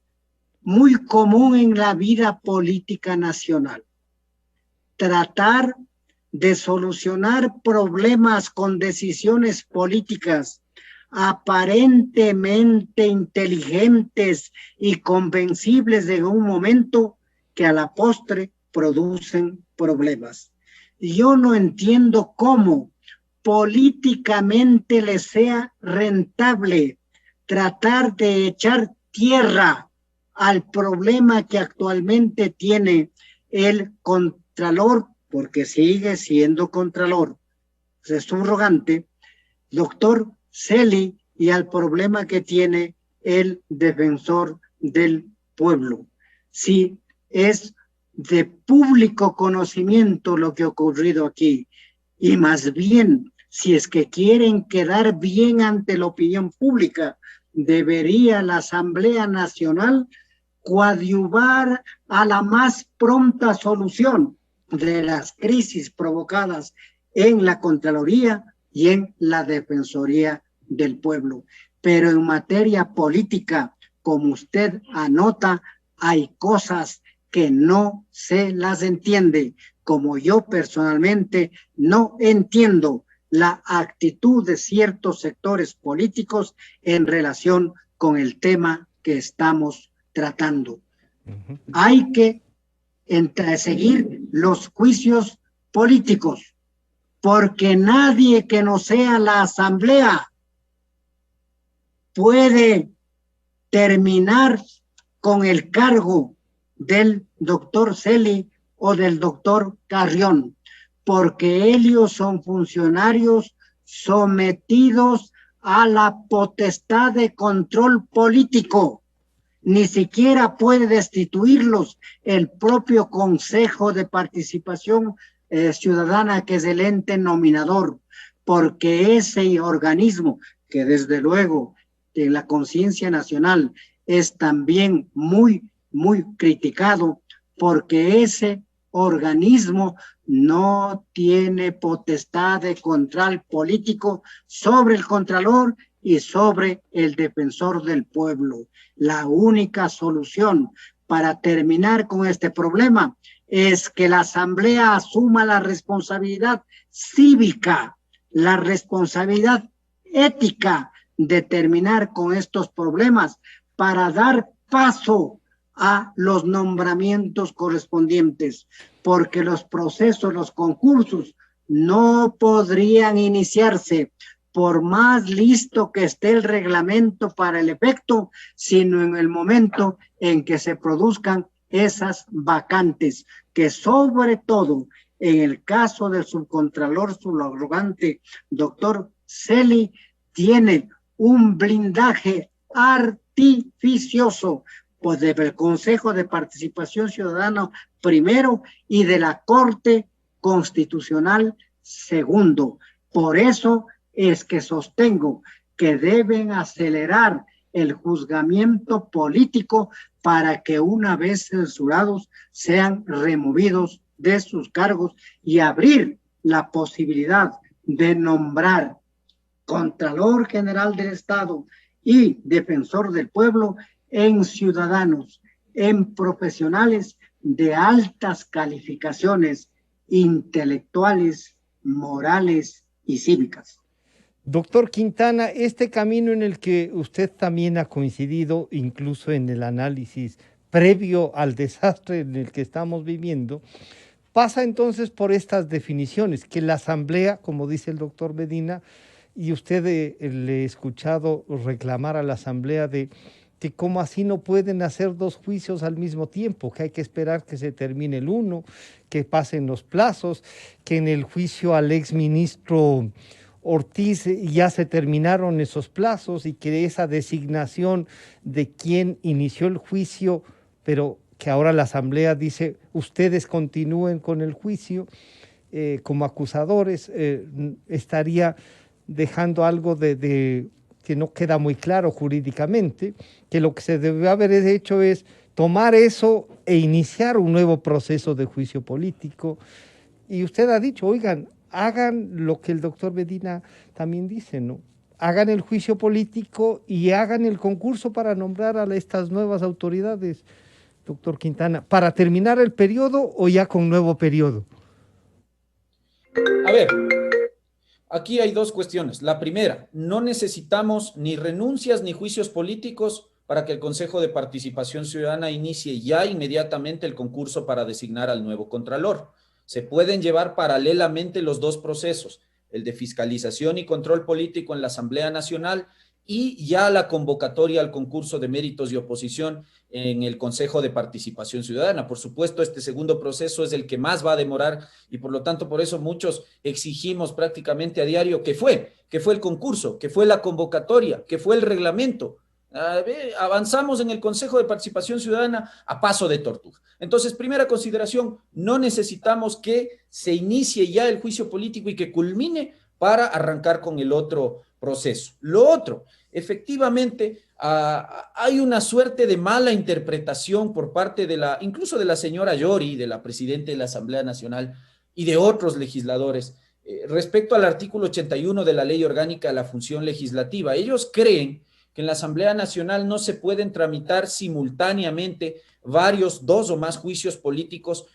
S3: muy común en la vida política nacional. Tratar de solucionar problemas con decisiones políticas aparentemente inteligentes y convencibles de un momento que a la postre producen problemas. Yo no entiendo cómo políticamente le sea rentable tratar de echar tierra al problema que actualmente tiene el contralor, porque sigue siendo contralor, es subrogante, doctor Celi, y al problema que tiene el defensor del pueblo. Si es de público conocimiento lo que ha ocurrido aquí, y más bien, si es que quieren quedar bien ante la opinión pública, debería la Asamblea Nacional coadyuvar a la más pronta solución de las crisis provocadas en la Contraloría y en la Defensoría del Pueblo. Pero en materia política, como usted anota, hay cosas que no se las entiende, como yo personalmente no entiendo la actitud de ciertos sectores políticos en relación con el tema que estamos tratando. Hay que seguir los juicios políticos, porque nadie que no sea la Asamblea puede terminar con el cargo del doctor Celi o del doctor Carrión, porque ellos son funcionarios sometidos a la potestad de control político. Ni siquiera puede destituirlos el propio Consejo de Participación Ciudadana, que es el ente nominador, porque ese organismo, que desde luego en la conciencia nacional es también muy criticado, porque ese organismo no tiene potestad de control político sobre el Contralor y sobre el Defensor del Pueblo. La única solución para terminar con este problema es que la Asamblea asuma la responsabilidad cívica, la responsabilidad ética de terminar con estos problemas para dar paso a los nombramientos correspondientes, porque los procesos, los concursos no podrían iniciarse por más listo que esté el reglamento para el efecto, sino en el momento en que se produzcan esas vacantes, que sobre todo en el caso del subcontralor subrogante, doctor Celi, tiene un blindaje artificioso, pues del Consejo de Participación Ciudadana primero y de la Corte Constitucional segundo. Por eso es que sostengo que deben acelerar el juzgamiento político para que una vez censurados sean removidos de sus cargos y abrir la posibilidad de nombrar Contralor General del Estado y Defensor del Pueblo en ciudadanos, en profesionales de altas calificaciones intelectuales, morales y cívicas.
S2: Doctor Quintana, este camino en el que usted también ha coincidido, incluso en el análisis previo al desastre en el que estamos viviendo, pasa entonces por estas definiciones, que la Asamblea, como dice el doctor Medina, y usted le he escuchado reclamar a la Asamblea de que como así no pueden hacer dos juicios al mismo tiempo, que hay que esperar que se termine el uno, que pasen los plazos, que en el juicio al exministro Ortiz ya se terminaron esos plazos y que esa designación de quién inició el juicio, pero que ahora la Asamblea dice, ustedes continúen con el juicio como acusadores, estaría dejando algo de que no queda muy claro jurídicamente, que lo que se debe haber hecho es tomar eso e iniciar un nuevo proceso de juicio político. Y usted ha dicho, oigan, hagan lo que el doctor Medina también dice, ¿no? Hagan el juicio político y hagan el concurso para nombrar a estas nuevas autoridades, doctor Quintana, ¿para terminar el periodo o ya con nuevo periodo?
S1: A ver, aquí hay dos cuestiones. La primera, no necesitamos ni renuncias ni juicios políticos para que el Consejo de Participación Ciudadana inicie ya inmediatamente el concurso para designar al nuevo Contralor. Se pueden llevar paralelamente los dos procesos, el de fiscalización y control político en la Asamblea Nacional y ya la convocatoria al concurso de méritos y oposición en el Consejo de Participación Ciudadana. Por supuesto, este segundo proceso es el que más va a demorar y por lo tanto por eso muchos exigimos prácticamente a diario que fue el concurso, que fue la convocatoria, que fue el reglamento. Avanzamos en el Consejo de Participación Ciudadana a paso de tortuga. Entonces, primera consideración, no necesitamos que se inicie ya el juicio político y que culmine para arrancar con el otro proceso. Lo otro, efectivamente, hay una suerte de mala interpretación por parte incluso de la señora Yori, de la presidenta de la Asamblea Nacional y de otros legisladores, respecto al artículo 81 de la Ley Orgánica de la Función Legislativa. Ellos creen que en la Asamblea Nacional no se pueden tramitar simultáneamente dos o más juicios políticos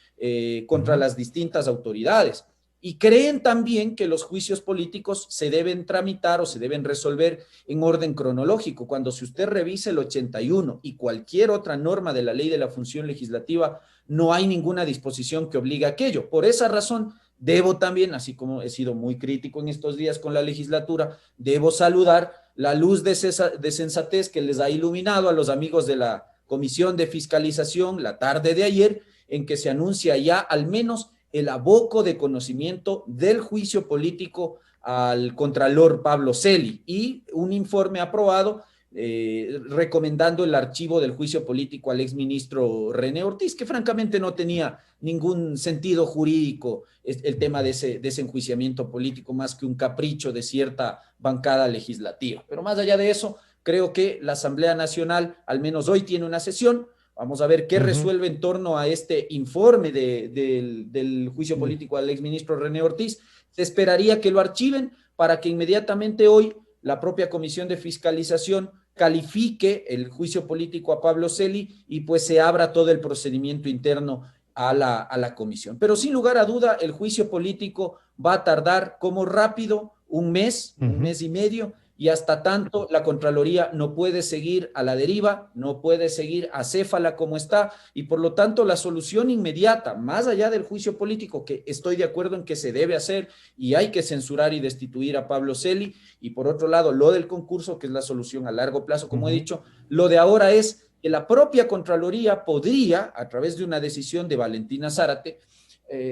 S1: contra las distintas autoridades. Y creen también que los juicios políticos se deben tramitar o se deben resolver en orden cronológico, cuando si usted revisa el 81 y cualquier otra norma de la Ley de la Función Legislativa, no hay ninguna disposición que obligue a aquello. Por esa razón, debo también, así como he sido muy crítico en estos días con la legislatura, debo saludar la luz de sensatez que les ha iluminado a los amigos de la Comisión de Fiscalización la tarde de ayer, en que se anuncia ya al menos el aboco de conocimiento del juicio político al Contralor Pablo Celi y un informe aprobado recomendando el archivo del juicio político al exministro René Ortiz, que francamente no tenía ningún sentido jurídico el tema de ese enjuiciamiento político, más que un capricho de cierta bancada legislativa. Pero más allá de eso, creo que la Asamblea Nacional, al menos hoy, tiene una sesión. Vamos a ver qué resuelve en torno a este informe del juicio político al exministro René Ortiz. Se esperaría que lo archiven para que inmediatamente hoy la propia Comisión de Fiscalización califique el juicio político a Pablo Celi y pues se abra todo el procedimiento interno a la comisión. Pero sin lugar a duda, el juicio político va a tardar como rápido un mes y medio, y hasta tanto la Contraloría no puede seguir a la deriva, no puede seguir acéfala como está, y por lo tanto la solución inmediata, más allá del juicio político, que estoy de acuerdo en que se debe hacer y hay que censurar y destituir a Pablo Celi, y por otro lado lo del concurso, que es la solución a largo plazo, como he dicho, lo de ahora es que la propia Contraloría podría, a través de una decisión de Valentina Zárate,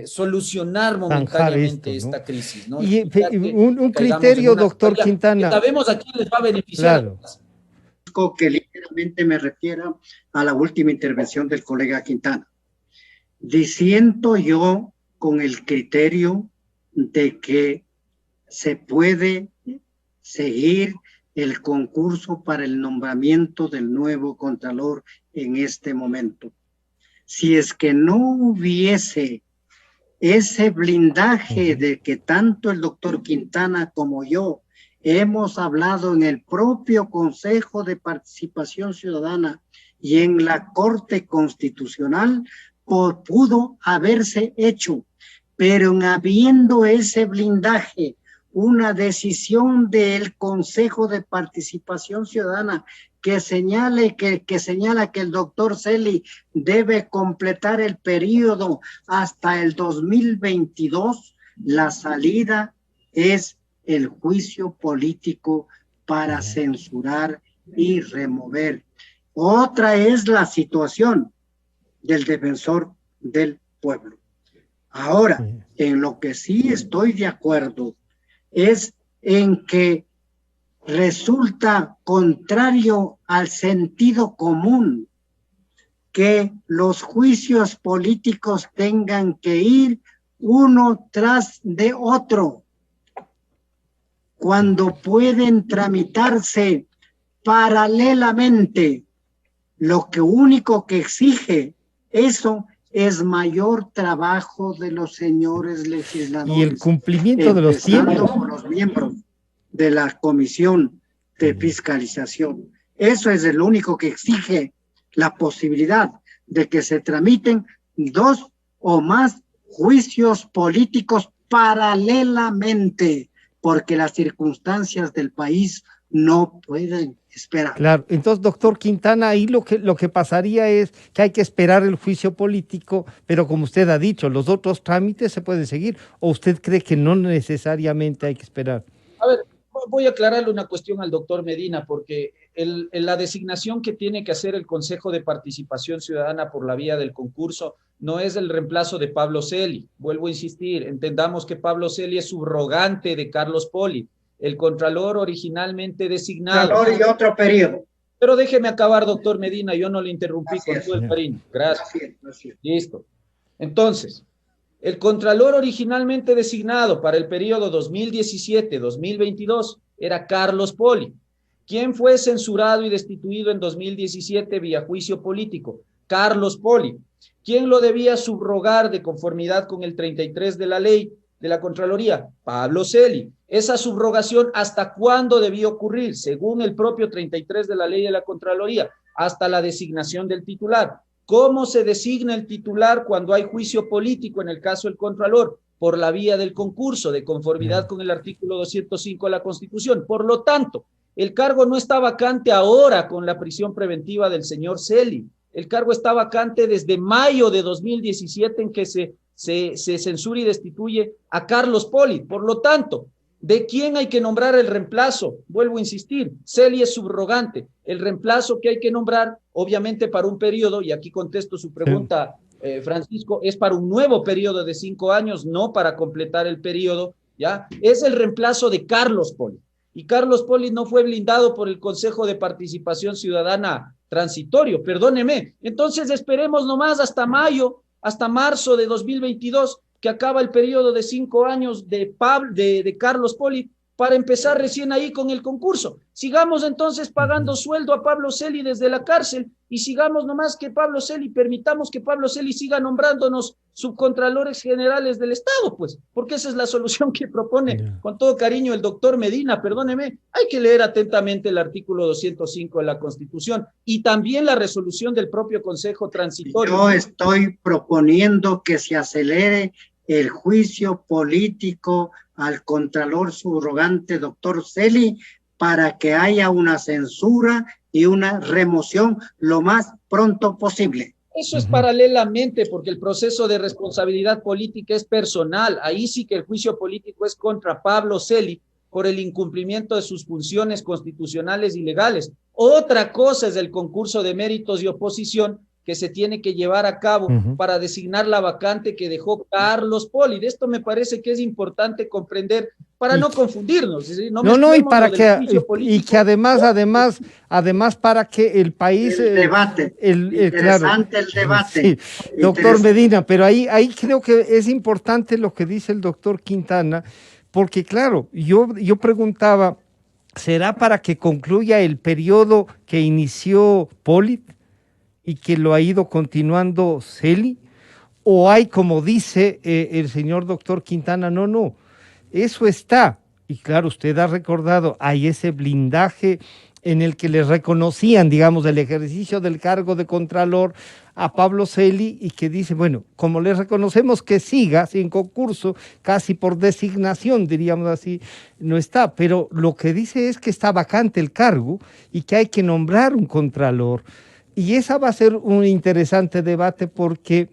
S1: solucionar momentáneamente esta crisis, ¿no?
S2: Y un criterio, doctor Quintana.
S1: Sabemos a quién les va a beneficiar.
S3: Claro. Que ligeramente me refiera a la última intervención del colega Quintana. Diciendo yo con el criterio de que se puede seguir el concurso para el nombramiento del nuevo Contralor en este momento. Si es que no hubiese ese blindaje de que tanto el doctor Quintana como yo hemos hablado en el propio Consejo de Participación Ciudadana y en la Corte Constitucional pudo haberse hecho, pero en habiendo ese blindaje, una decisión del Consejo de Participación Ciudadana que señala que el doctor Celi debe completar el periodo hasta el 2022, la salida es el juicio político para censurar y remover. Otra es la situación del defensor del pueblo. Ahora, en lo que sí estoy de acuerdo es en que resulta contrario al sentido común que los juicios políticos tengan que ir uno tras de otro, cuando pueden tramitarse paralelamente. Lo que único que exige eso es mayor trabajo de los señores legisladores.
S2: Y el cumplimiento de los tiempos.
S3: Por los miembros de la Comisión de Fiscalización. Eso es el único que exige la posibilidad de que se tramiten 2 o más juicios políticos paralelamente, porque las circunstancias del país no pueden esperar.
S2: Claro, entonces, doctor Quintana, ahí lo que pasaría es que hay que esperar el juicio político, pero como usted ha dicho, los otros trámites se pueden seguir, ¿o usted cree que no necesariamente hay que esperar?
S1: A ver, voy a aclararle una cuestión al doctor Medina, porque la designación que tiene que hacer el Consejo de Participación Ciudadana por la vía del concurso no es el reemplazo de Pablo Celi. Vuelvo a insistir, entendamos que Pablo Celi es subrogante de Carlos Poli, el contralor originalmente designado.
S3: Contralor y otro periodo.
S1: Pero déjeme acabar, doctor Medina, yo no le interrumpí con todo el cariño. Gracias.
S3: Gracias.
S1: Listo. Entonces, el contralor originalmente designado para el periodo 2017-2022 era Carlos Poli. ¿Quién fue censurado y destituido en 2017 vía juicio político? Carlos Poli. ¿Quién lo debía subrogar de conformidad con el 33 de la ley de la Contraloría? Pablo Celi. Esa subrogación, ¿hasta cuándo debió ocurrir? Según el propio 33 de la ley de la Contraloría, hasta la designación del titular. ¿Cómo se designa el titular cuando hay juicio político en el caso del Contralor? Por la vía del concurso, de conformidad con el artículo 205 de la Constitución. Por lo tanto, el cargo no está vacante ahora con la prisión preventiva del señor Celi. El cargo está vacante desde mayo de 2017 en que se censura y destituye a Carlos Poli. Por lo tanto, ¿de quién hay que nombrar el reemplazo? Vuelvo a insistir, Celi es subrogante. El reemplazo que hay que nombrar, obviamente para un periodo, y aquí contesto su pregunta, Francisco, es para un nuevo periodo de 5 años, no para completar el periodo, ¿ya? Es el reemplazo de Carlos Poli. Y Carlos Poli no fue blindado por el Consejo de Participación Ciudadana transitorio, perdóneme. Entonces esperemos nomás hasta mayo, hasta marzo de 2022, que acaba el periodo de 5 años de Carlos Poli, para empezar recién ahí con el concurso. Sigamos entonces pagando sueldo a Pablo Celi desde la cárcel y sigamos nomás que Pablo Celi, permitamos que Pablo Celi siga nombrándonos subcontralores generales del Estado, pues, porque esa es la solución que propone con todo cariño el doctor Medina. Perdóneme, hay que leer atentamente el artículo 205 de la Constitución y también la resolución del propio Consejo Transitorio.
S3: Yo estoy proponiendo que se acelere el juicio político al contralor subrogante doctor Celi para que haya una censura y una remoción lo más pronto posible.
S1: Eso es paralelamente, porque el proceso de responsabilidad política es personal. Ahí sí que el juicio político es contra Pablo Celi por el incumplimiento de sus funciones constitucionales y legales. Otra cosa es el concurso de méritos y oposición que se tiene que llevar a cabo para designar la vacante que dejó Carlos Poli. De esto me parece que es importante comprender para no confundirnos.
S2: Y para que además para que el país
S3: el debate, interesante claro, el debate.
S2: Sí, doctor Medina, pero ahí creo que es importante lo que dice el doctor Quintana, porque claro, yo preguntaba, ¿será para que concluya el periodo que inició Poli y que lo ha ido continuando Celi? ¿O hay, como dice el señor doctor Quintana, no, eso está, y claro, usted ha recordado, hay ese blindaje en el que le reconocían, digamos, el ejercicio del cargo de Contralor a Pablo Celi, y que dice, bueno, como le reconocemos que siga sin concurso, casi por designación, diríamos así, no está, pero lo que dice es que está vacante el cargo y que hay que nombrar un Contralor. Y esa va a ser un interesante debate, porque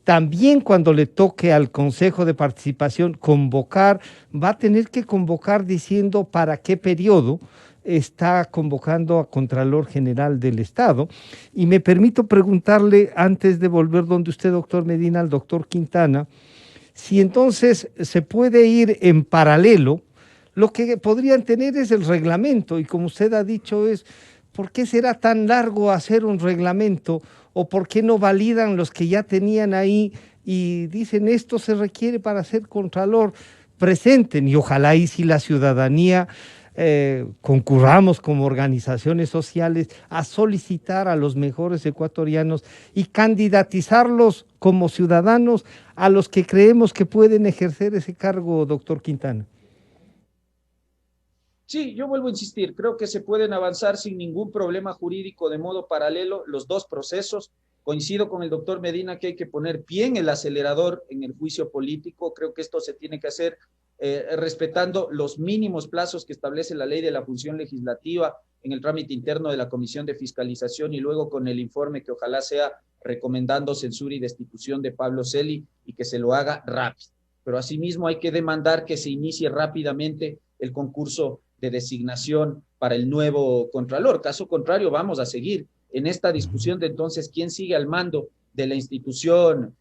S2: también cuando le toque al Consejo de Participación convocar, va a tener que convocar diciendo para qué periodo está convocando a Contralor General del Estado. Y me permito preguntarle, antes de volver donde usted, doctor Medina, al doctor Quintana, si entonces se puede ir en paralelo. Lo que podrían tener es el reglamento, y como usted ha dicho es, ¿por qué será tan largo hacer un reglamento? ¿O por qué no validan los que ya tenían ahí y dicen esto se requiere para ser Contralor? Presenten, y ojalá y si la ciudadanía concurramos como organizaciones sociales a solicitar a los mejores ecuatorianos y candidatizarlos como ciudadanos a los que creemos que pueden ejercer ese cargo, doctor Quintana.
S1: Sí, yo vuelvo a insistir, creo que se pueden avanzar sin ningún problema jurídico de modo paralelo los dos procesos. Coincido con el doctor Medina que hay que poner bien el acelerador en el juicio político. Creo que esto se tiene que hacer respetando los mínimos plazos que establece la ley de la función legislativa en el trámite interno de la Comisión de Fiscalización, y luego con el informe que ojalá sea recomendando censura y destitución de Pablo Celi, y que se lo haga rápido. Pero asimismo hay que demandar que se inicie rápidamente el concurso de designación para el nuevo Contralor. Caso contrario, vamos a seguir en esta discusión de entonces quién sigue al mando de la institución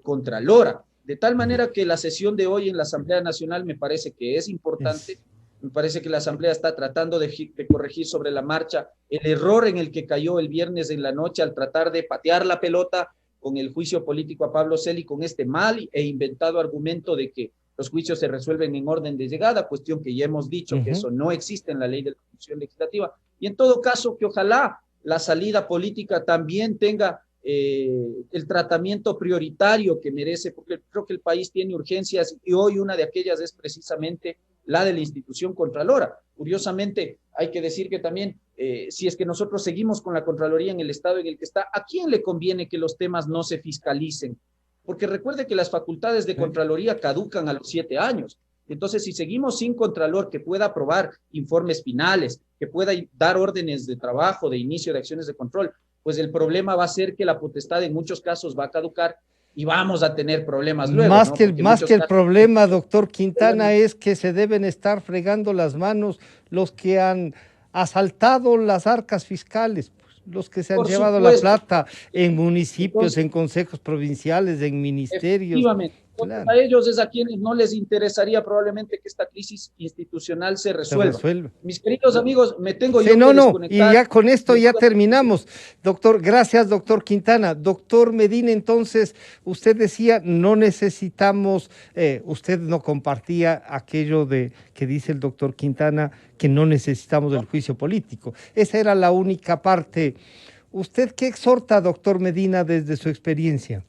S1: Contralora. De tal manera que la sesión de hoy en la Asamblea Nacional me parece que es importante. Me parece que la Asamblea está tratando de corregir sobre la marcha el error en el que cayó el viernes en la noche al tratar de patear la pelota con el juicio político a Pablo Celi, con este mal e inventado argumento de que los juicios se resuelven en orden de llegada, cuestión que ya hemos dicho que eso no existe en la ley de la función legislativa. Y en todo caso, que ojalá la salida política también tenga el tratamiento prioritario que merece, porque creo que el país tiene urgencias, y hoy una de aquellas es precisamente la de la institución Contralora. Curiosamente, hay que decir que también, si es que nosotros seguimos con la Contraloría en el estado en el que está, ¿a quién le conviene que los temas no se fiscalicen? Porque recuerde que las facultades de Contraloría caducan a los 7 años. Entonces, si seguimos sin Contralor que pueda aprobar informes finales, que pueda dar órdenes de trabajo, de inicio de acciones de control, pues el problema va a ser que la potestad en muchos casos va a caducar y vamos a tener problemas luego.
S2: Más que el problema, doctor Quintana, es que se deben estar fregando las manos los que han asaltado las arcas fiscales, los que se han llevado la plata en municipios, en consejos provinciales, en ministerios.
S1: Efectivamente. Claro. A ellos es a quienes no les interesaría probablemente que esta crisis institucional se resuelva. Mis queridos amigos, me tengo yo que desconectar.
S2: Y ya con esto ya terminamos. Doctor, gracias, doctor Quintana. Doctor Medina, entonces, usted decía, no necesitamos, usted no compartía aquello de que dice el doctor Quintana, que no necesitamos el juicio político. Esa era la única parte. ¿Usted qué exhorta, doctor Medina, desde su experiencia?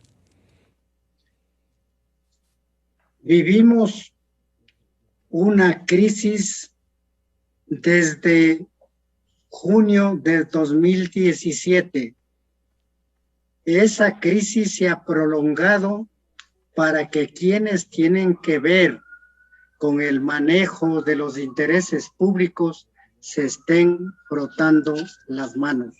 S3: Vivimos una crisis desde junio de 2017. Esa crisis se ha prolongado para que quienes tienen que ver con el manejo de los intereses públicos se estén frotando las manos.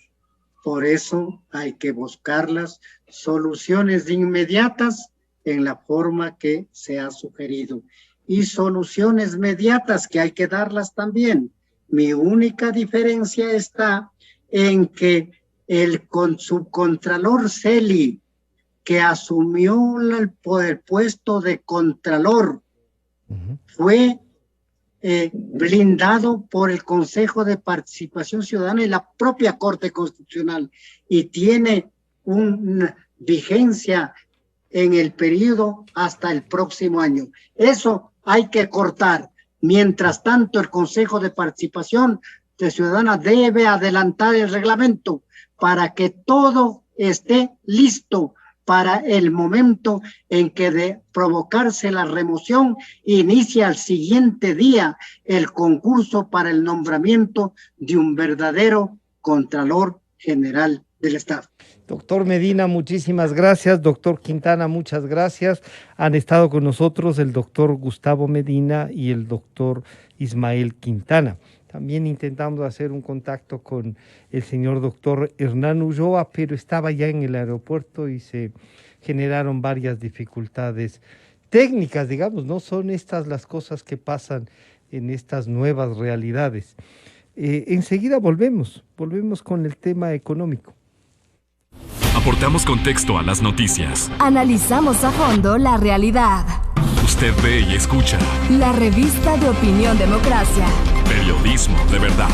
S3: Por eso hay que buscar las soluciones inmediatas en la forma que se ha sugerido, y soluciones mediatas que hay que darlas también. Mi única diferencia está en que el subcontralor Celi, que asumió el puesto de contralor, fue blindado por el Consejo de Participación Ciudadana y la propia Corte Constitucional, y tiene una vigencia en el periodo hasta el próximo año. Eso hay que cortar. Mientras tanto, el Consejo de Participación Ciudadana debe adelantar el reglamento para que todo esté listo para el momento en que de provocarse la remoción inicia al siguiente día el concurso para el nombramiento de un verdadero Contralor General del Estado.
S2: Doctor Medina, muchísimas gracias. Doctor Quintana, muchas gracias. Han estado con nosotros el doctor Gustavo Medina y el doctor Ismael Quintana. También intentamos hacer un contacto con el señor doctor Hernán Ulloa, pero estaba ya en el aeropuerto y se generaron varias dificultades técnicas, digamos, no son estas las cosas que pasan en estas nuevas realidades. Enseguida volvemos con el tema económico.
S5: Aportamos contexto a las noticias.
S6: Analizamos a fondo la realidad.
S5: Usted ve y escucha.
S6: La revista de Opinión Democracia.
S5: Periodismo de verdad.